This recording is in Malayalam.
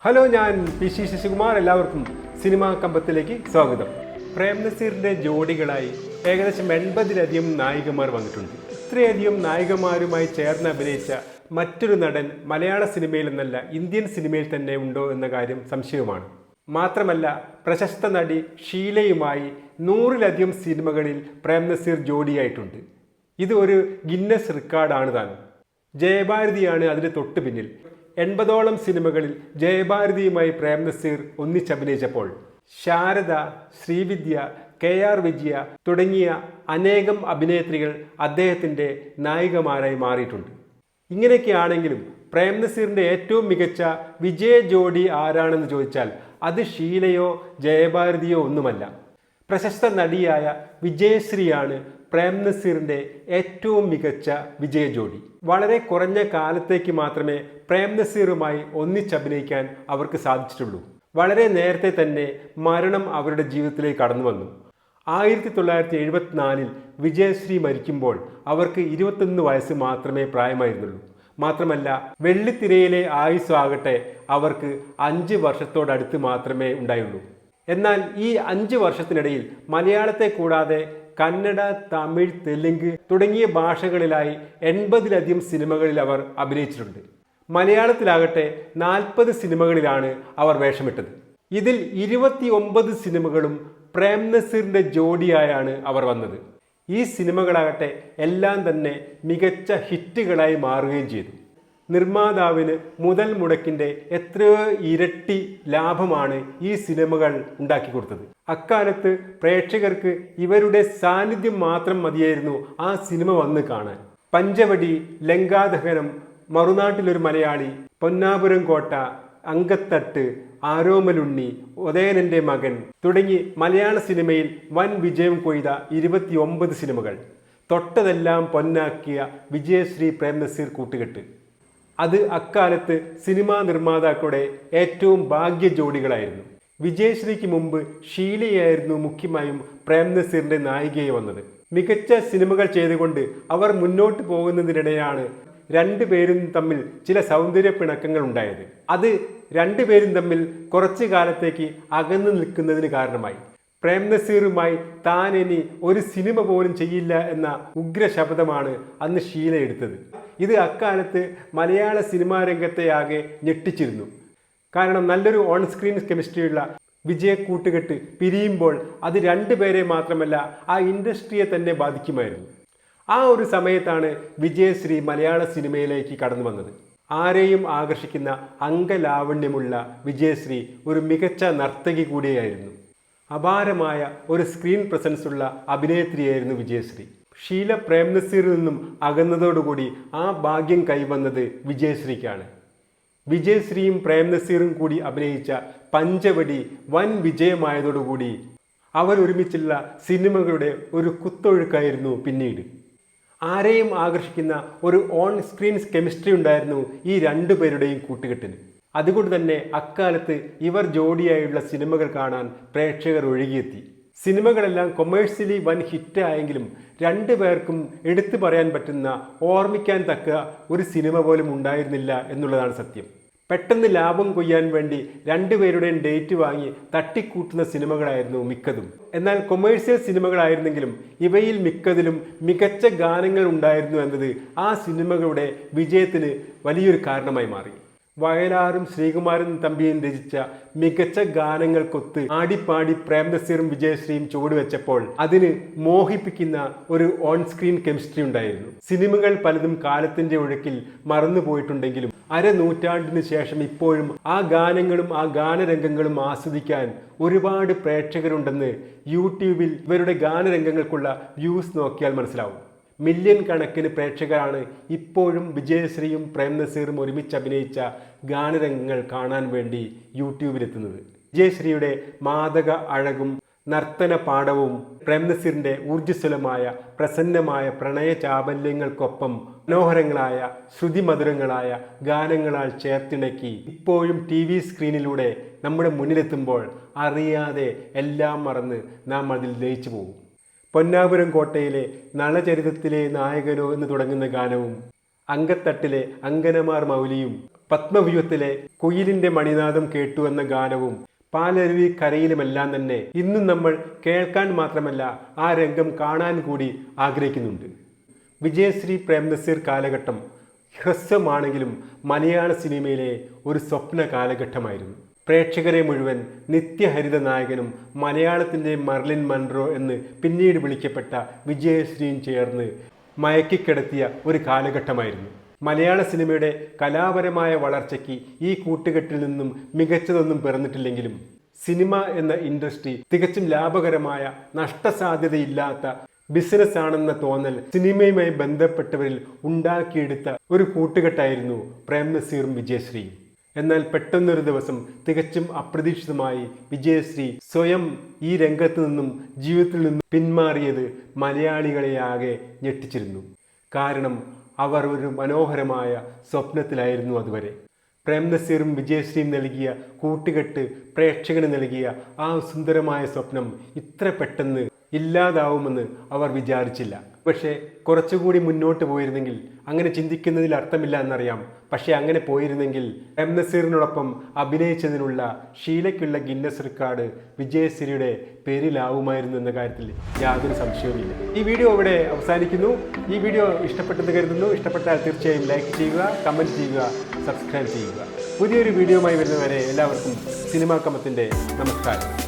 ഹലോ, ഞാൻ പി ശശികുമാർ. എല്ലാവർക്കും സിനിമാ കമ്പത്തിലേക്ക് സ്വാഗതം. പ്രേം നസീറിൻ്റെ ജോഡികളായി ഏകദേശം 80-ലധികം നായികമാർ വന്നിട്ടുണ്ട്. ഇത്രയധികം നായികമാരുമായി ചേർന്ന് അഭിനയിച്ച മറ്റൊരു നടൻ മലയാള സിനിമയിൽ എന്നല്ല ഇന്ത്യൻ സിനിമയിൽ തന്നെ ഉണ്ടോ എന്ന കാര്യം സംശയമാണ്. മാത്രമല്ല, പ്രശസ്ത നടി ഷീലയുമായി 100-ലധികം സിനിമകളിൽ പ്രേം നസീർ ജോഡിയായിട്ടുണ്ട്. ഇത് ഒരു ഗിന്നസ് റെക്കോർഡാണ് താനും. ജയഭാരതിയാണ് അതിന് തൊട്ടു പിന്നിൽ. 80ഓളം സിനിമകളിൽ ജയഭാരതിയുമായി പ്രേം നസീർ ഒന്നിച്ചഭിനയിച്ചപ്പോൾ ശാരദ, ശ്രീവിദ്യ, KR വിജയ തുടങ്ങിയ അനേകം അഭിനേത്രികൾ അദ്ദേഹത്തിൻ്റെ നായികമാരായി മാറിയിട്ടുണ്ട്. ഇങ്ങനെയൊക്കെയാണെങ്കിലും പ്രേം നസീറിൻ്റെ ഏറ്റവും മികച്ച വിജയ ജോഡി ആരാണെന്ന് ചോദിച്ചാൽ അത് ഷീലയോ ജയഭാരതിയോ ഒന്നുമല്ല. പ്രശസ്ത നടിയായ വിജയശ്രീയാണ് പ്രേം നസീറിൻ്റെ ഏറ്റവും മികച്ച വിജയ ജോഡി. വളരെ കുറഞ്ഞ കാലത്തേക്ക് മാത്രമേ പ്രേം നസീറുമായി ഒന്നിച്ചഭിനയിക്കാൻ അവർക്ക് സാധിച്ചിട്ടുള്ളൂ. വളരെ നേരത്തെ തന്നെ മരണം അവരുടെ ജീവിതത്തിലേക്ക് കടന്നു വന്നു. 1974 വിജയശ്രീ മരിക്കുമ്പോൾ അവർക്ക് 21 വയസ്സ് മാത്രമേ പ്രായമായിരുന്നുള്ളൂ. മാത്രമല്ല, വെള്ളിത്തിരയിലെ ആയുസ് ആകട്ടെ അവർക്ക് 5 വർഷത്തോടടുത്ത് മാത്രമേ ഉണ്ടായുള്ളൂ. എന്നാൽ ഈ 5 വർഷത്തിനിടയിൽ മലയാളത്തെ കൂടാതെ കന്നഡ, തമിഴ്, തെലുങ്ക് തുടങ്ങിയ ഭാഷകളിലായി 80-ലധികം സിനിമകളിൽ അവർ അഭിനയിച്ചിട്ടുണ്ട്. മലയാളത്തിലാകട്ടെ 40 സിനിമകളിലാണ് അവർ വേഷമിട്ടത്. ഇതിൽ 29 സിനിമകളും പ്രേം നസീറിൻ്റെ ജോഡിയായാണ് അവർ വന്നത്. ഈ സിനിമകളാകട്ടെ എല്ലാം തന്നെ മികച്ച ഹിറ്റുകളായി മാറുകയും ചെയ്തു. നിർമ്മാതാവിന് മുതൽ മുടക്കിൻ്റെ എത്രയോ ഇരട്ടി ലാഭമാണ് ഈ സിനിമകൾ ഉണ്ടാക്കി കൊടുത്തത്. അക്കാലത്ത് പ്രേക്ഷകർക്ക് ഇവരുടെ സാന്നിധ്യം മാത്രം മതിയായിരുന്നു ആ സിനിമ വന്ന് കാണാൻ. പഞ്ചവടി, ലങ്കാദഹനം, മറുനാട്ടിലൊരു മലയാളി, പൊന്നാപുരം കോട്ട, അങ്കത്തട്ട്, ആരോമലുണ്ണി, ഉദയനൻ്റെ മകൻ തുടങ്ങി മലയാള സിനിമയിൽ വൻ വിജയം കൊയ്ത 29 സിനിമകൾ. തൊട്ടതെല്ലാം പൊന്നാക്കിയ വിജയശ്രീ പ്രേം നസീർ കൂട്ടുകെട്ട്. അത് അക്കാലത്ത് സിനിമാ നിർമ്മാതാക്കളുടെ ഏറ്റവും ഭാഗ്യ ജോഡികളായിരുന്നു. വിജയശ്രീക്ക് മുമ്പ് ഷീലയായിരുന്നു മുഖ്യമായും പ്രേം നസീറിൻ്റെ നായികയായി വന്നത്. മികച്ച സിനിമകൾ ചെയ്തുകൊണ്ട് അവർ മുന്നോട്ട് പോകുന്നതിനിടെയാണ് രണ്ടുപേരും തമ്മിൽ ചില സൗന്ദര്യ പിണക്കങ്ങൾ ഉണ്ടായത്. അത് രണ്ടുപേരും തമ്മിൽ കുറച്ചു കാലത്തേക്ക് അകന്നു നിൽക്കുന്നതിന് കാരണമായി. പ്രേം നസീറുമായി താൻ ഇനി ഒരു സിനിമ പോലും ചെയ്യില്ല എന്ന ഉഗ്ര ശപഥമാണ് അന്ന് ഷീല എടുത്തത്. ഇത് അക്കാലത്ത് മലയാള സിനിമാ രംഗത്തെ ആകെ ഞെട്ടിച്ചിരുന്നു. കാരണം നല്ലൊരു ഓൺ സ്ക്രീൻ കെമിസ്ട്രിയുള്ള വിജയ കൂട്ടുകെട്ട് പിരിയുമ്പോൾ അത് രണ്ടുപേരെ മാത്രമല്ല ആ ഇൻഡസ്ട്രിയെ തന്നെ ബാധിക്കുമായിരുന്നു. ആ ഒരു സമയത്താണ് വിജയശ്രീ മലയാള സിനിമയിലേക്ക് കടന്നു വന്നത്. ആരെയും ആകർഷിക്കുന്ന അംഗലാവണ്യമുള്ള വിജയശ്രീ ഒരു മികച്ച നർത്തകി കൂടിയായിരുന്നു. അപാരമായ ഒരു സ്ക്രീൻ പ്രസൻസ് ഉള്ള അഭിനേത്രിയായിരുന്നു വിജയശ്രീ. ഷീല പ്രേം നസീറിൽ നിന്നും അകന്നതോടുകൂടി ആ ഭാഗ്യം കൈവന്നത് വിജയശ്രീക്കാണ്. വിജയശ്രീയും പ്രേം നസീറും കൂടി അഭിനയിച്ച പഞ്ചവടി വൻ വിജയമായതോടുകൂടി അവരൊരുമിച്ചുള്ള സിനിമകളുടെ ഒരു കുത്തൊഴുക്കായിരുന്നു പിന്നീട്. ആരെയും ആകർഷിക്കുന്ന ഒരു ഓൺ സ്ക്രീൻ കെമിസ്ട്രി ഉണ്ടായിരുന്നു ഈ രണ്ടുപേരുടെയും കൂട്ടുകെട്ടിന്. അതുകൊണ്ട് തന്നെ അക്കാലത്ത് ഇവർ ജോഡിയായുള്ള സിനിമകൾ കാണാൻ പ്രേക്ഷകർ ഒഴുകിയെത്തി. സിനിമകളെല്ലാം കൊമേഴ്സ്യലി വൻ ഹിറ്റായെങ്കിലും രണ്ടുപേർക്കും എടുത്തു പറയാൻ പറ്റുന്ന, ഓർമ്മിക്കാൻ തക്ക ഒരു സിനിമ പോലും ഉണ്ടായിരുന്നില്ല എന്നുള്ളതാണ് സത്യം. പെട്ടെന്ന് ലാഭം കൊയ്യാൻ വേണ്ടി രണ്ടുപേരുടെയും ഡേറ്റ് വാങ്ങി തട്ടിക്കൂട്ടുന്ന സിനിമകളായിരുന്നു മിക്കതും. എന്നാൽ കൊമേഴ്സ്യൽ സിനിമകളായിരുന്നെങ്കിലും ഇവയിൽ മിക്കതിലും മികച്ച ഗാനങ്ങൾ ഉണ്ടായിരുന്നു എന്നത് ആ സിനിമകളുടെ വിജയത്തിന് വലിയൊരു കാരണമായി മാറി. വയലാറും ശ്രീകുമാരൻ തമ്പിയും രചിച്ച മികച്ച ഗാനങ്ങൾക്കൊത്ത് ആടിപ്പാടി പ്രേം നസീറും വിജയശ്രീയും ചുവടുവെച്ചപ്പോൾ അതിന് മോഹിപ്പിക്കുന്ന ഒരു ഓൺ സ്ക്രീൻ കെമിസ്ട്രി ഉണ്ടായിരുന്നു. സിനിമകൾ പലതും കാലത്തിന്റെ ഒഴുക്കിൽ മറന്നുപോയിട്ടുണ്ടെങ്കിലും അരനൂറ്റാണ്ടിന് ശേഷം ഇപ്പോഴും ആ ഗാനങ്ങളും ആ ഗാനരംഗങ്ങളും ആസ്വദിക്കാൻ ഒരുപാട് പ്രേക്ഷകരുണ്ടെന്ന് യൂട്യൂബിൽ ഇവരുടെ ഗാനരംഗങ്ങൾക്കുള്ള വ്യൂസ് നോക്കിയാൽ മനസ്സിലാവും. മില്യൺ കണക്കിന് പ്രേക്ഷകരാണ് ഇപ്പോഴും വിജയശ്രീയും പ്രേം നസീറും ഒരുമിച്ച് അഭിനയിച്ച ഗാനരംഗങ്ങൾ കാണാൻ വേണ്ടി യൂട്യൂബിലെത്തുന്നത്. വിജയശ്രീയുടെ മാദക അഴകും നർത്തന പാഠവും പ്രേം നസീറിൻ്റെ ഊർജ്ജസ്വലമായ പ്രസന്നമായ പ്രണയ ചാബല്യങ്ങൾക്കൊപ്പം മനോഹരങ്ങളായ ശ്രുതിമധുരങ്ങളായ ഗാനങ്ങളാൽ ചേർത്തിണക്കി ഇപ്പോഴും TV സ്ക്രീനിലൂടെ നമ്മുടെ മുന്നിലെത്തുമ്പോൾ അറിയാതെ എല്ലാം മറന്ന് നാം അതിൽ ലയിച്ചു പോകും. പൊന്നാപുരം കോട്ടയിലെ നളചരിതത്തിലെ നായകനോ എന്ന് തുടങ്ങുന്ന ഗാനവും അങ്കത്തട്ടിലെ അങ്കനമാർ മൗലിയും പത്മവ്യൂഹത്തിലെ കുയിലിന്റെ മണിനാദം കേട്ടു എന്ന ഗാനവും പാലരുവി കരയിലുമെല്ലാം തന്നെ ഇന്നും നമ്മൾ കേൾക്കാൻ മാത്രമല്ല ആ രംഗം കാണാൻ കൂടി ആഗ്രഹിക്കുന്നുണ്ട്. വിജയശ്രീ പ്രേംനസീർ കാലഘട്ടം ഹ്രസ്വമാണെങ്കിലും മലയാള സിനിമയിലെ ഒരു സ്വപ്ന കാലഘട്ടമായിരുന്നു. പ്രേക്ഷകരെ മുഴുവൻ നിത്യഹരിത നായകനും മലയാളത്തിൻ്റെ മർലിൻ മൺറോ എന്ന് പിന്നീട് വിളിക്കപ്പെട്ട വിജയശ്രീയും ചേർന്ന് മയക്കിക്കിടത്തിയ ഒരു കാലഘട്ടമായിരുന്നു. മലയാള സിനിമയുടെ കലാപരമായ വളർച്ചയ്ക്ക് ഈ കൂട്ടുകെട്ടിൽ നിന്നും മികച്ചതൊന്നും പിറന്നിട്ടില്ലെങ്കിലും സിനിമ എന്ന ഇൻഡസ്ട്രി തികച്ചും ലാഭകരമായ നഷ്ടസാധ്യതയില്ലാത്ത ബിസിനസ് ആണെന്ന തോന്നൽ സിനിമയുമായി ബന്ധപ്പെട്ടവരിൽ ഉണ്ടാക്കിയെടുത്ത ഒരു കൂട്ടുകെട്ടായിരുന്നു പ്രേംനസീറും വിജയശ്രീയും. എന്നാൽ പെട്ടെന്നൊരു ദിവസം തികച്ചും അപ്രതീക്ഷിതമായി വിജയശ്രീ സ്വയം ഈ രംഗത്ത് നിന്നും ജീവിതത്തിൽ നിന്നും പിന്മാറിയത് മലയാളികളെയാകെ ഞെട്ടിച്ചിരുന്നു. കാരണം അവർ ഒരു മനോഹരമായ സ്വപ്നത്തിലായിരുന്നു അതുവരെ. പ്രേംനസീറും വിജയശ്രീയും നൽകിയ കൂട്ടുകെട്ട് പ്രേക്ഷകന് നൽകിയ ആ സുന്ദരമായ സ്വപ്നം ഇത്ര പെട്ടെന്ന് ഇല്ലാതാവുമെന്ന് അവർ വിചാരിച്ചില്ല. പക്ഷേ കുറച്ചുകൂടി മുന്നോട്ട് പോയിരുന്നെങ്കിൽ, അങ്ങനെ ചിന്തിക്കുന്നതിൽ അർത്ഥമില്ല എന്നറിയാം, പക്ഷേ അങ്ങനെ പോയിരുന്നെങ്കിൽ പ്രേംനസീറിനോടൊപ്പം അഭിനയിച്ചതിനുള്ള ഷീലയ്ക്കുള്ള ഗിന്നസ് റെക്കോർഡ് വിജയശ്രീയുടെ പേരിലാവുമായിരുന്നു എന്ന കാര്യത്തിൽ യാതൊരു സംശയവുമില്ല. ഈ വീഡിയോ ഇവിടെ അവസാനിക്കുന്നു. ഈ വീഡിയോ ഇഷ്ടപ്പെട്ടെന്ന് കരുതുന്നു. ഇഷ്ടപ്പെട്ടാൽ തീർച്ചയായും ലൈക്ക് ചെയ്യുക, കമൻറ്റ് ചെയ്യുക, സബ്സ്ക്രൈബ് ചെയ്യുക. പുതിയൊരു വീഡിയോയുമായി വരുന്നവരെ എല്ലാവർക്കും സിനിമാ കമത്തിൻ്റെ നമസ്കാരം.